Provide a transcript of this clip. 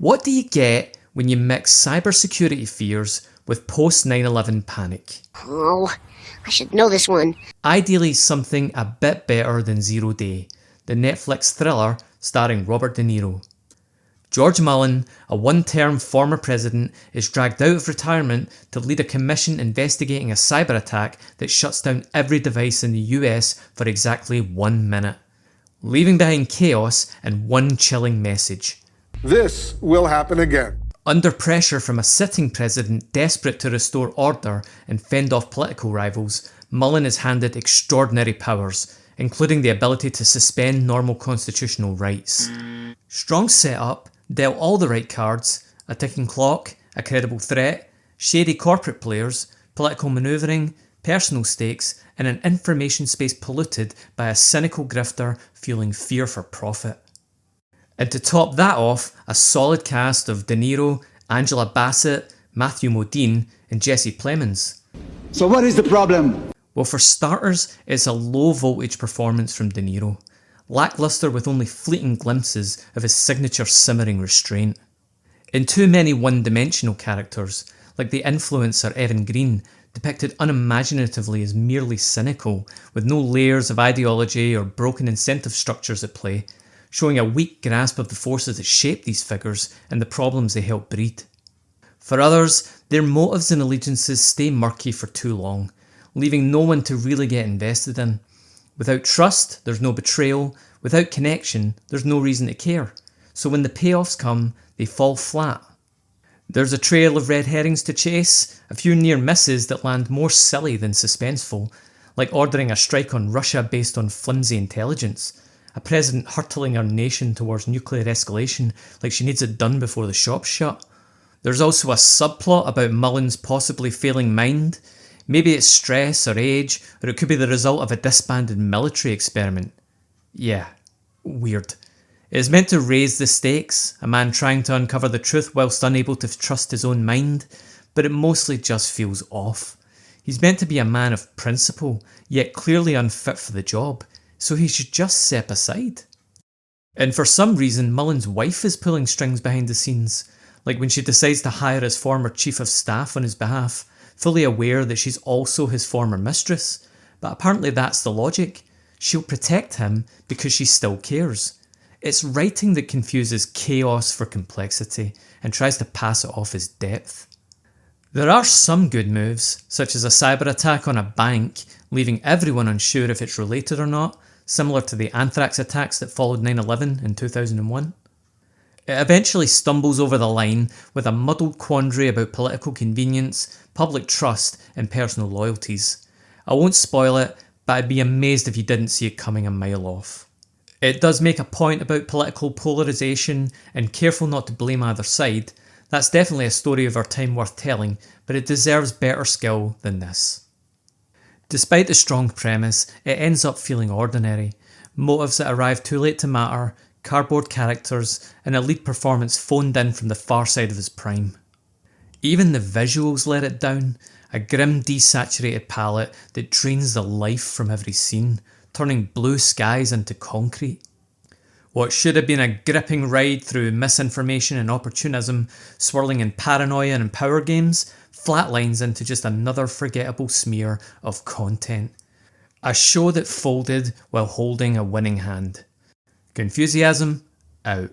What do you get when you mix cybersecurity fears with post-9/11 panic? Oh, I should know this one. Ideally something a bit better than Zero Day, the Netflix thriller starring Robert De Niro. George Mullen, a one-term former president, is dragged out of retirement to lead a commission investigating a cyber attack that shuts down every device in the US for exactly 1 minute, leaving behind chaos and one chilling message. This will happen again. Under pressure from a sitting president desperate to restore order and fend off political rivals, Mullen is handed extraordinary powers, including the ability to suspend normal constitutional rights. Strong setup, dealt all the right cards, a ticking clock, a credible threat, shady corporate players, political manoeuvring, personal stakes, and an information space polluted by a cynical grifter fueling fear for profit. And to top that off, a solid cast of De Niro, Angela Bassett, Matthew Modine, and Jesse Plemons. So what is the problem? Well, for starters, it's a low-voltage performance from De Niro, lacklustre with only fleeting glimpses of his signature simmering restraint. In too many one-dimensional characters, like the influencer Evan Green, depicted unimaginatively as merely cynical, with no layers of ideology or broken incentive structures at play, showing a weak grasp of the forces that shape these figures and the problems they help breed. For others, their motives and allegiances stay murky for too long, leaving no one to really get invested in. Without trust, there's no betrayal. Without connection, there's no reason to care. So when the payoffs come, they fall flat. There's a trail of red herrings to chase, a few near misses that land more silly than suspenseful, like ordering a strike on Russia based on flimsy intelligence, a president hurtling our nation towards nuclear escalation like she needs it done before the shop's shut. There's also a subplot about Mullen's possibly failing mind. Maybe it's stress or age, or it could be the result of a disbanded military experiment. Yeah, weird. It is meant to raise the stakes, a man trying to uncover the truth whilst unable to trust his own mind, but it mostly just feels off. He's meant to be a man of principle, yet clearly unfit for the job, so he should just step aside. And for some reason, Mullen's wife is pulling strings behind the scenes, like when she decides to hire his former chief of staff on his behalf, fully aware that she's also his former mistress. But apparently that's the logic. She'll protect him because she still cares. It's writing that confuses chaos for complexity and tries to pass it off as depth. There are some good moves, such as a cyber attack on a bank, leaving everyone unsure if it's related or not, similar to the anthrax attacks that followed 9/11 in 2001. It eventually stumbles over the line with a muddled quandary about political convenience, public trust, and personal loyalties. I won't spoil it, but I'd be amazed if you didn't see it coming a mile off. It does make a point about political polarisation and careful not to blame either side. That's definitely a story of our time worth telling, but it deserves better skill than this. Despite the strong premise, it ends up feeling ordinary. Motives that arrive too late to matter, cardboard characters, and a lead performance phoned in from the far side of his prime. Even the visuals let it down, a grim desaturated palette that drains the life from every scene, turning blue skies into concrete. What should have been a gripping ride through misinformation and opportunism, swirling in paranoia and power games, flatlines into just another forgettable smear of content. A show that folded while holding a winning hand. Confusiasm, out.